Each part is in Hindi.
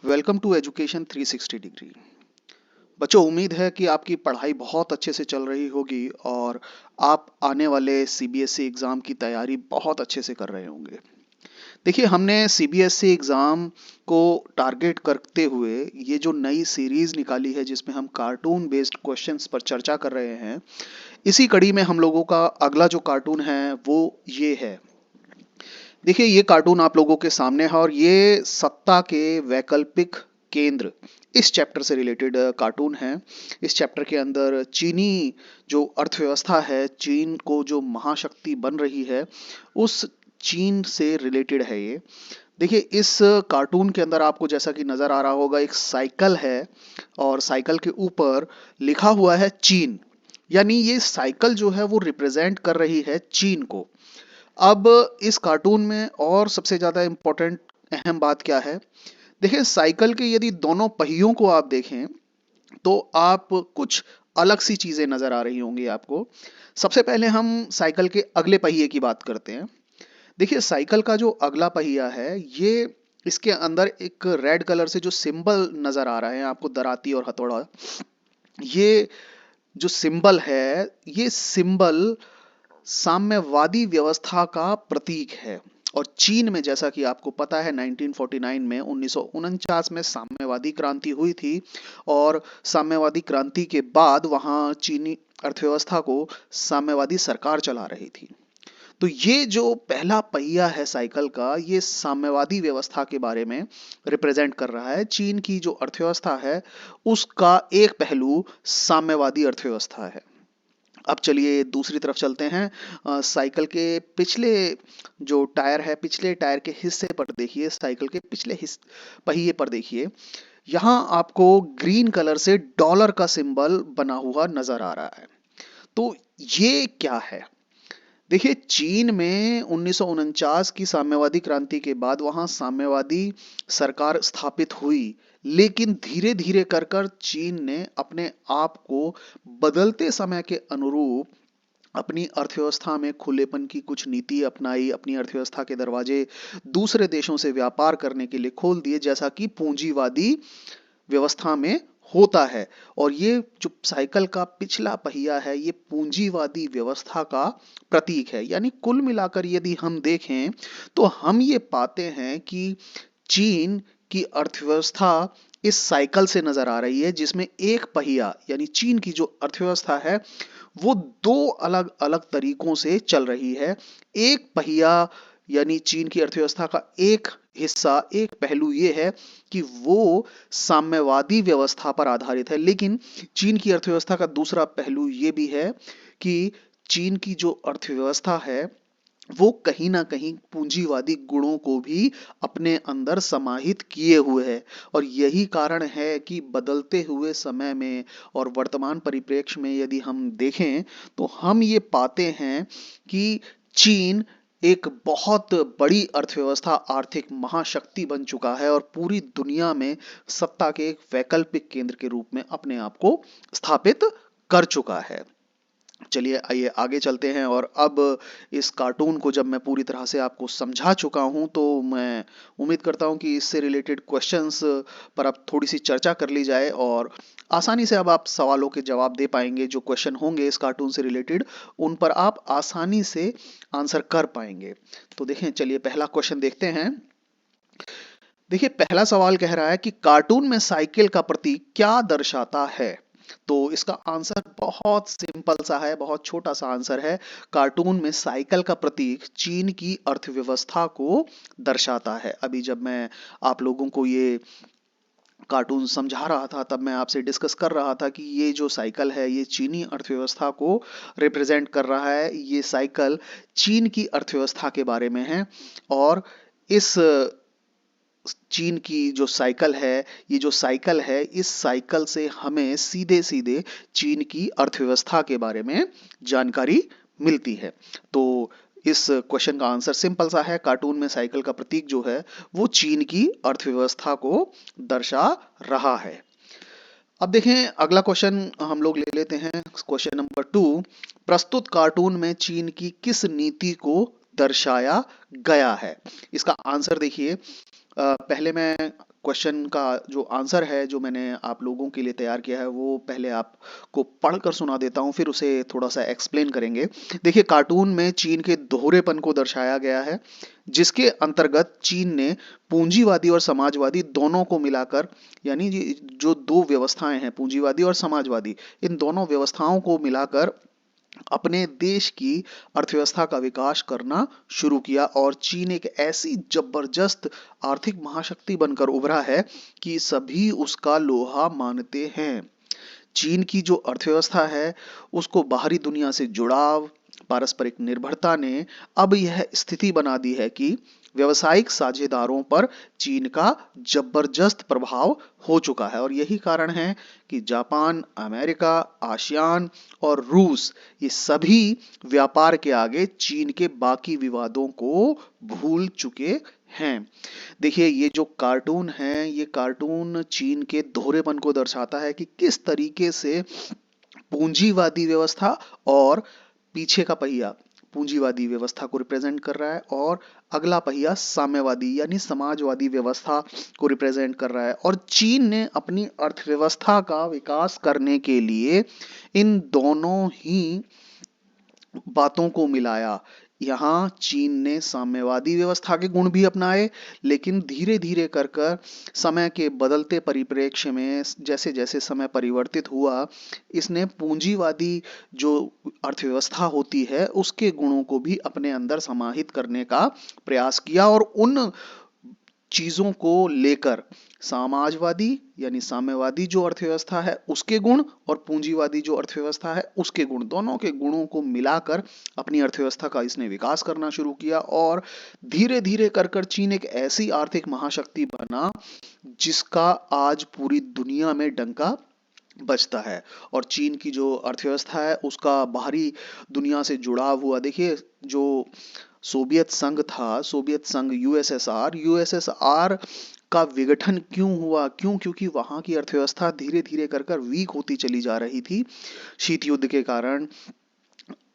Welcome to education 360 degree. बच्चों, उम्मीद है कि आपकी पढ़ाई बहुत अच्छे से चल रही होगी और आप आने वाले सीबीएसई एग्ज़ाम की तैयारी बहुत अच्छे से कर रहे होंगे। देखिए, हमने सीबीएसई एग्ज़ाम को टारगेट करते हुए ये जो नई सीरीज़ निकाली है जिसमें हम कार्टून बेस्ड क्वेश्चंस पर चर्चा कर रहे हैं, इसी कड़ी में हम लोगों का अगला जो कार्टून है वो ये है। देखिए, ये कार्टून आप लोगों के सामने है और ये सत्ता के वैकल्पिक केंद्र इस चैप्टर से रिलेटेड कार्टून है। इस चैप्टर के अंदर चीनी जो अर्थव्यवस्था है, चीन को जो महाशक्ति बन रही है, उस चीन से रिलेटेड है ये। देखिए, इस कार्टून के अंदर आपको जैसा कि नजर आ रहा होगा, एक साइकिल है और साइकिल के ऊपर लिखा हुआ है चीन। यानी ये साइकिल जो है वो रिप्रेजेंट कर रही है चीन को। अब इस कार्टून में और सबसे ज्यादा इम्पोर्टेंट अहम बात क्या है? देखिए, साइकिल के यदि दोनों पहियों को आप देखें तो आप कुछ अलग सी चीजें नजर आ रही होंगी आपको। सबसे पहले हम साइकिल के अगले पहिए की बात करते हैं। देखिए, साइकिल का जो अगला पहिया है, ये इसके अंदर एक रेड कलर से जो सिंबल नजर आ रहा है आपको, दराती और हथौड़ा, ये जो सिंबल है, ये सिंबल साम्यवादी व्यवस्था का प्रतीक है। और चीन में, जैसा कि आपको पता है, 1949 में 1949 में साम्यवादी क्रांति हुई थी और साम्यवादी क्रांति के बाद वहां चीनी अर्थव्यवस्था को साम्यवादी सरकार चला रही थी। तो ये जो पहला पहिया है साइकिल का, ये साम्यवादी व्यवस्था के बारे में रिप्रेजेंट कर रहा है। चीन की जो अर्थव्यवस्था है उसका एक पहलू साम्यवादी अर्थव्यवस्था है। अब चलिए दूसरी तरफ चलते हैं। साइकिल के पिछले जो टायर है, पिछले टायर के हिस्से पर देखिए, साइकिल के पिछले पहिए पर देखिए, यहाँ आपको ग्रीन कलर से डॉलर का सिंबल बना हुआ नजर आ रहा है। तो ये क्या है? देखिए, चीन में 1949 की साम्यवादी क्रांति के बाद वहां साम्यवादी सरकार स्थापित हुई, लेकिन धीरे धीरे कर कर चीन ने अपने आप को बदलते समय के अनुरूप अपनी अर्थव्यवस्था में खुलेपन की कुछ नीति अपनाई, अपनी अर्थव्यवस्था के दरवाजे दूसरे देशों से व्यापार करने के लिए खोल दिए, जैसा कि पूंजीवादी व्यवस्था में होता है। और ये जो साइकिल का पिछला पहिया है, ये पूंजीवादी व्यवस्था का प्रतीक है। यानी कुल मिलाकर यदि हम देखें तो हम ये पाते हैं कि चीन की अर्थव्यवस्था इस साइकिल से नजर आ रही है, जिसमें एक पहिया यानी चीन की जो अर्थव्यवस्था है वो दो अलग अलग तरीकों से चल रही है। एक पहिया यानी चीन की अर्थव्यवस्था का एक हिस्सा, एक पहलू ये है कि वो साम्यवादी व्यवस्था पर आधारित है, लेकिन चीन की अर्थव्यवस्था का दूसरा पहलू ये भी है कि चीन की जो अर्थव्यवस्था है वो कहीं ना कहीं पूंजीवादी गुणों को भी अपने अंदर समाहित किए हुए है। और यही कारण है कि बदलते हुए समय में और वर्तमान परिप्रेक्ष्य में यदि हम देखें तो हम ये पाते हैं कि चीन एक बहुत बड़ी अर्थव्यवस्था, आर्थिक महाशक्ति बन चुका है और पूरी दुनिया में सत्ता के एक वैकल्पिक केंद्र के रूप में अपने आप को स्थापित कर चुका है। चलिए, आइए आगे चलते हैं। और अब इस कार्टून को जब मैं पूरी तरह से आपको समझा चुका हूं तो मैं उम्मीद करता हूं कि इससे रिलेटेड क्वेश्चंस पर अब थोड़ी सी चर्चा कर ली जाए और आसानी से अब आप सवालों के जवाब दे पाएंगे। जो क्वेश्चन होंगे इस कार्टून से रिलेटेड, उन पर आप आसानी से आंसर कर पाएंगे। तो देखें, चलिए पहला क्वेश्चन देखते हैं। देखिए, पहला सवाल कह रहा है कि कार्टून में साइकिल का प्रतीक क्या दर्शाता है? तो इसका आंसर बहुत सिंपल सा है, बहुत छोटा सा आंसर है। कार्टून में साइकिल का प्रतीक चीन की अर्थव्यवस्था को दर्शाता है। अभी जब मैं आप लोगों को ये कार्टून समझा रहा था तब मैं आपसे डिस्कस कर रहा था कि ये जो साइकिल है ये चीनी अर्थव्यवस्था को रिप्रेजेंट कर रहा है। ये साइकिल चीन की अर्थव्यवस्था के बारे में है और इस चीन की जो साइकिल है, ये जो साइकिल है, इस साइकिल से हमें सीधे सीधे चीन की अर्थव्यवस्था के बारे में जानकारी मिलती है। तो इस क्वेश्चन का आंसर सिंपल सा है। कार्टून में साइकिल का प्रतीक जो है वो चीन की अर्थव्यवस्था को दर्शा रहा है। अब देखें, अगला क्वेश्चन हम लोग ले लेते हैं। क्वेश्चन नंबर 2, प्रस्तुत कार्टून में चीन की किस नीति को दर्शाया गया है? इसका आंसर देखिए, पहले मैं क्वेश्चन का जो आंसर है जो मैंने आप लोगों के लिए तैयार किया है वो पहले आपको पढ़कर सुना देता हूँ, फिर उसे थोड़ा सा एक्सप्लेन करेंगे। देखिए, कार्टून में चीन के दोहरेपन को दर्शाया गया है, जिसके अंतर्गत चीन ने पूंजीवादी और समाजवादी दोनों को मिलाकर, यानी जो दो व्यवस्थाएं हैं, पूंजीवादी और समाजवादी, इन दोनों व्यवस्थाओं को मिलाकर अपने देश की अर्थव्यवस्था का विकास करना शुरू किया। और चीन एक ऐसी जबरदस्त आर्थिक महाशक्ति बनकर उभरा है कि सभी उसका लोहा मानते हैं। चीन की जो अर्थव्यवस्था है उसको बाहरी दुनिया से जुड़ाव, पारस्परिक निर्भरता ने अब यह स्थिति बना दी है कि व्यावसायिक साझेदारों पर चीन का जबरदस्त प्रभाव हो चुका है। और यही कारण है कि जापान, अमेरिका, आसियान और रूस, ये सभी व्यापार के आगे चीन के बाकी विवादों को भूल चुके हैं। देखिए, ये जो कार्टून है, ये कार्टून चीन के दोहरेपन को दर्शाता है कि किस तरीके से पूंजीवादी व्यवस्था और पीछे का पहिया पूंजीवादी व्यवस्था को रिप्रेजेंट कर रहा है और अगला पहिया साम्यवादी यानी समाजवादी व्यवस्था को रिप्रेजेंट कर रहा है। और चीन ने अपनी अर्थव्यवस्था का विकास करने के लिए इन दोनों ही बातों को मिलाया। यहाँ चीन ने साम्यवादी व्यवस्था के गुण भी अपनाए, लेकिन धीरे धीरे कर कर समय के बदलते परिप्रेक्ष्य में जैसे जैसे समय परिवर्तित हुआ, इसने पूंजीवादी जो अर्थव्यवस्था होती है उसके गुणों को भी अपने अंदर समाहित करने का प्रयास किया। और उन चीजों को लेकर समाजवादी यानी साम्यवादी जो अर्थव्यवस्था है उसके गुण और पूंजीवादी जो अर्थव्यवस्था है उसके गुण, दोनों के गुणों को मिलाकर अपनी अर्थव्यवस्था का इसने विकास करना शुरू किया। और धीरे धीरे कर कर चीन एक ऐसी आर्थिक महाशक्ति बना जिसका आज पूरी दुनिया में डंका बचता है। और चीन की जो अर्थव्यवस्था है उसका बाहरी दुनिया से जुड़ाव हुआ। देखिए, जो सोवियत संघ था, सोवियत संघ, यूएसएसआर का विघटन क्यों हुआ? क्योंकि वहां की अर्थव्यवस्था धीरे धीरे कर कर वीक होती चली जा रही थी शीत युद्ध के कारण।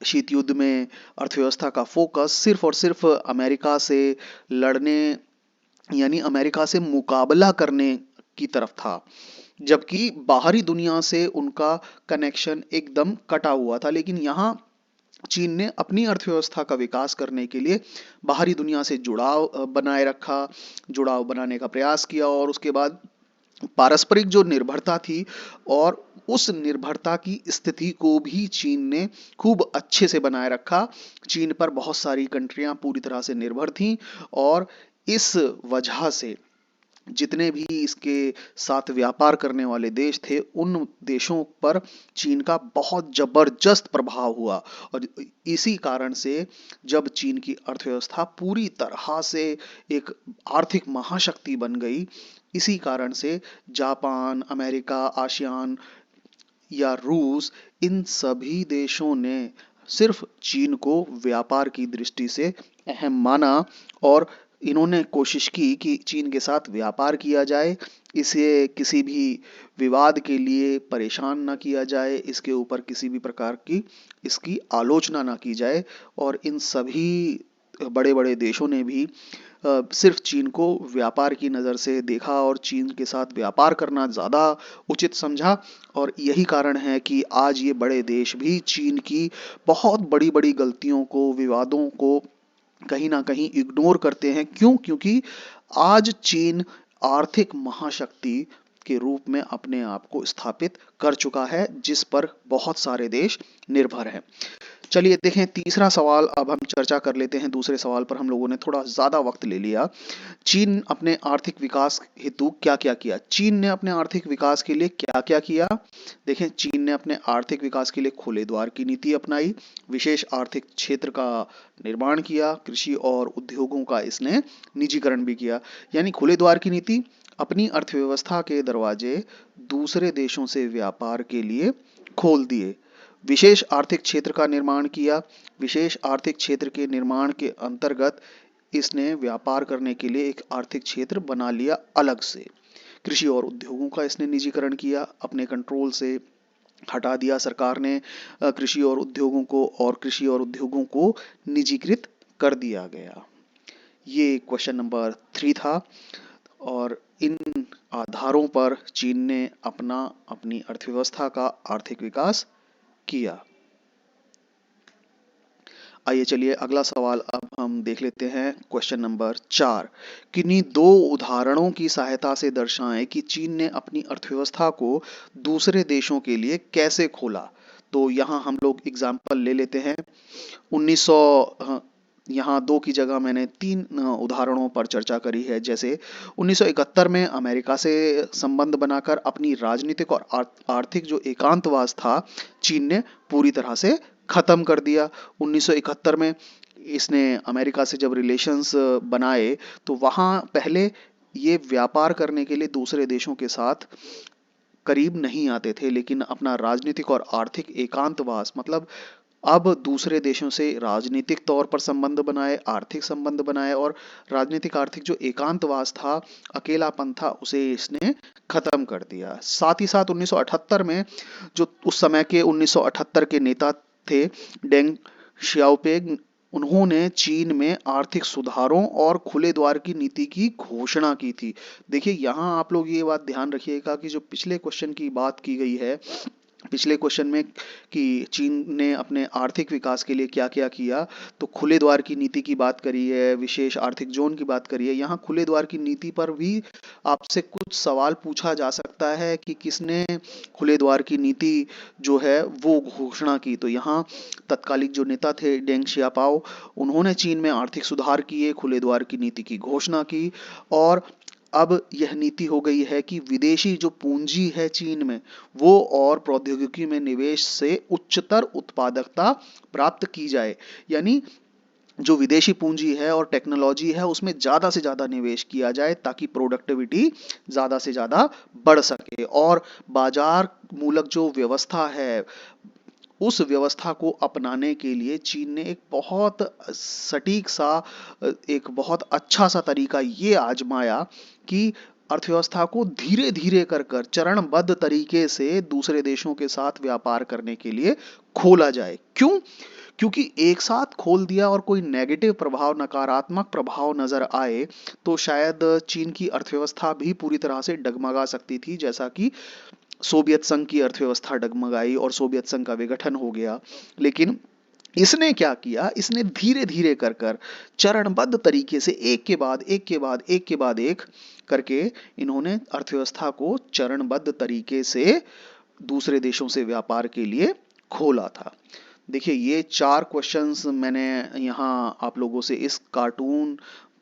शीत युद्ध में अर्थव्यवस्था का फोकस सिर्फ और सिर्फ अमेरिका से लड़ने यानी अमेरिका से मुकाबला करने की तरफ था, जबकि बाहरी दुनिया से उनका कनेक्शन एकदम कटा हुआ था। लेकिन यहाँ चीन ने अपनी अर्थव्यवस्था का विकास करने के लिए बाहरी दुनिया से जुड़ाव बनाए रखा, जुड़ाव बनाने का प्रयास किया। और उसके बाद पारस्परिक जो निर्भरता थी और उस निर्भरता की स्थिति को भी चीन ने खूब अच्छे से बनाए रखा। चीन पर बहुत सारी कंट्रियां पूरी तरह से निर्भर थीं और इस वजह से जितने भी इसके साथ व्यापार करने वाले देश थे उन देशों पर चीन का बहुत जबरदस्त प्रभाव हुआ। और इसी कारण से जब चीन की अर्थव्यवस्था पूरी तरह से एक आर्थिक महाशक्ति बन गई, इसी कारण से जापान, अमेरिका, आसियान या रूस, इन सभी देशों ने सिर्फ चीन को व्यापार की दृष्टि से अहम माना और इन्होंने कोशिश की कि चीन के साथ व्यापार किया जाए, इसे किसी भी विवाद के लिए परेशान ना किया जाए, इसके ऊपर किसी भी प्रकार की इसकी आलोचना ना की जाए। और इन सभी बड़े बड़े देशों ने भी सिर्फ चीन को व्यापार की नज़र से देखा और चीन के साथ व्यापार करना ज़्यादा उचित समझा। और यही कारण है कि आज ये बड़े देश भी चीन की बहुत बड़ी बड़ी गलतियों को, विवादों को कहीं ना कहीं इग्नोर करते हैं। क्योंकि आज चीन आर्थिक महाशक्ति के रूप में अपने आप को स्थापित कर चुका है, जिस पर बहुत सारे देश निर्भर हैं। चलिए देखें तीसरा सवाल, अब हम चर्चा कर लेते हैं। दूसरे सवाल पर हम लोगों ने थोड़ा ज़्यादा वक्त ले लिया। चीन अपने आर्थिक विकास हेतु क्या क्या किया? चीन ने अपने आर्थिक विकास के लिए क्या क्या किया? देखें, चीन ने अपने आर्थिक विकास के लिए खुले द्वार की नीति अपनाई, विशेष आर्थिक क्षेत्र का निर्माण किया, कृषि और उद्योगों का इसने निजीकरण भी किया। यानी खुले द्वार की नीति, अपनी अर्थव्यवस्था के दरवाजे दूसरे देशों से व्यापार के लिए खोल दिए। विशेष आर्थिक क्षेत्र का निर्माण किया, विशेष आर्थिक क्षेत्र के निर्माण के अंतर्गत इसने व्यापार करने के लिए एक आर्थिक क्षेत्र बना लिया अलग से। कृषि और उद्योगों का इसने निजीकरण किया, अपने कंट्रोल से हटा दिया सरकार ने कृषि और उद्योगों को, और कृषि और उद्योगों को निजीकृत कर दिया गया। ये क्वेश्चन नंबर 3 था। और इन आधारों पर चीन ने अपनी अर्थव्यवस्था का आर्थिक विकास किया। आइए चलिए अगला सवाल अब हम देख लेते हैं। क्वेश्चन नंबर 4, किन्हीं दो उदाहरणों की सहायता से दर्शाएं कि चीन ने अपनी अर्थव्यवस्था को दूसरे देशों के लिए कैसे खोला। तो यहाँ हम लोग एग्जाम्पल ले लेते हैं। 1900 यहाँ दो की जगह मैंने तीन उदाहरणों पर चर्चा करी है। जैसे 1971 में अमेरिका से संबंध बनाकर अपनी राजनीतिक और आर्थिक जो एकांतवास था, चीन ने पूरी तरह से खत्म कर दिया। 1971 में इसने अमेरिका से जब रिलेशंस बनाए तो वहाँ पहले ये व्यापार करने के लिए दूसरे देशों के साथ करीब नहीं आते थे, लेकिन अपना राजनीतिक और आर्थिक एकांतवास मतलब अब दूसरे देशों से राजनीतिक तौर पर संबंध बनाए, आर्थिक संबंध बनाए, और राजनीतिक आर्थिक जो एकांतवास था, अकेलापन था, उसे इसने खत्म कर दिया। साथ ही साथ 1978 में जो उस समय के 1978 के नेता थे डेंग शियाओपिंग, उन्होंने चीन में आर्थिक सुधारों और खुले द्वार की नीति की घोषणा की थी। देखिए यहाँ आप लोग ये बात ध्यान रखिएगा कि जो पिछले क्वेश्चन की बात की गई है, पिछले क्वेश्चन में कि चीन ने अपने आर्थिक विकास के लिए क्या क्या किया, तो खुले द्वार की नीति की बात करी है, विशेष आर्थिक जोन की बात करी है। यहाँ खुले द्वार की नीति पर भी आपसे कुछ सवाल पूछा जा सकता है कि किसने खुले द्वार की नीति जो है वो घोषणा की। तो यहाँ तत्कालिक जो नेता थे डेंग शियापाओ, उन्होंने चीन में आर्थिक सुधार किए, खुले द्वार की नीति की घोषणा की, और अब यह नीति हो गई है कि विदेशी जो पूंजी है चीन में, वो और प्रौद्योगिकी में निवेश से उच्चतर उत्पादकता प्राप्त की जाए। यानी जो विदेशी पूंजी है और टेक्नोलॉजी है उसमें ज़्यादा से ज़्यादा निवेश किया जाए ताकि प्रोडक्टिविटी ज़्यादा से ज़्यादा बढ़ सके। और बाजार मूलक जो व्यवस्था है, उस व्यवस्था को अपनाने के लिए चीन ने एक बहुत सटीक सा, एक बहुत अच्छा सा तरीका ये आजमाया कि अर्थव्यवस्था को धीरे धीरे कर कर चरणबद्ध तरीके से दूसरे देशों के साथ व्यापार करने के लिए खोला जाए। क्यों? क्योंकि एक साथ खोल दिया और कोई नेगेटिव प्रभाव, नकारात्मक प्रभाव नजर आए तो शायद चीन की अर्थव्यवस्था भी पूरी तरह से डगमगा सकती थी, जैसा कि सोवियत संघ की अर्थव्यवस्था डगमगाई और सोवियत संघ का विघटन हो गया। लेकिन इसने क्या किया, इसने धीरे धीरे कर कर चरणबद्ध तरीके से एक के बाद एक के बाद एक के बाद एक करके इन्होंने अर्थव्यवस्था को चरणबद्ध तरीके से दूसरे देशों से व्यापार के लिए खोला था। देखिए ये 4 क्वेश्चंस मैंने यहाँ आप लोगों से इस कार्टून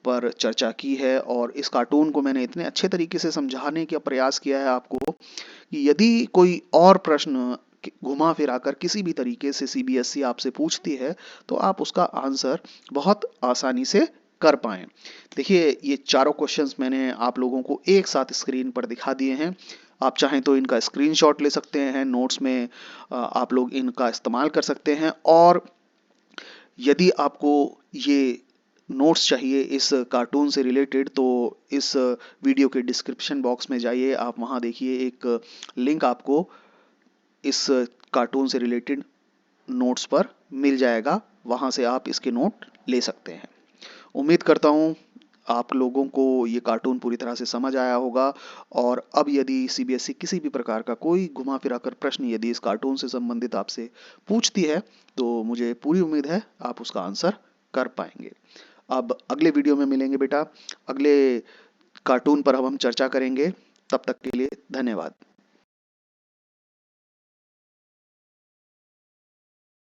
पर चर्चा की है, और इस कार्टून को मैंने इतने अच्छे तरीके से समझाने का प्रयास किया है आपको कि यदि कोई और प्रश्न घुमा फिरा कर किसी भी तरीके से सीबीएसई आपसे पूछती है तो आप उसका आंसर बहुत आसानी से कर पाएं। देखिए ये चारों क्वेश्चंस मैंने आप लोगों को एक साथ स्क्रीन पर दिखा दिए हैं। आप चाहें तो इनका स्क्रीनशॉट ले सकते हैं, नोट्स में आप लोग इनका इस्तेमाल कर सकते हैं। और यदि आपको ये नोट्स चाहिए इस कार्टून से रिलेटेड तो इस वीडियो के डिस्क्रिप्शन बॉक्स में जाइए, आप वहाँ देखिए एक लिंक आपको इस कार्टून से रिलेटेड नोट्स पर मिल जाएगा, वहाँ से आप इसके नोट ले सकते हैं। उम्मीद करता हूँ आप लोगों को ये कार्टून पूरी तरह से समझ आया होगा, और अब यदि सीबीएसई किसी भी प्रकार का कोई घुमा फिरा कर प्रश्न यदि इस कार्टून से संबंधित आपसे पूछती है तो मुझे पूरी उम्मीद है आप उसका आंसर कर पाएंगे। अब अगले वीडियो में मिलेंगे बेटा, अगले कार्टून पर अब हम चर्चा करेंगे। तब तक के लिए धन्यवाद।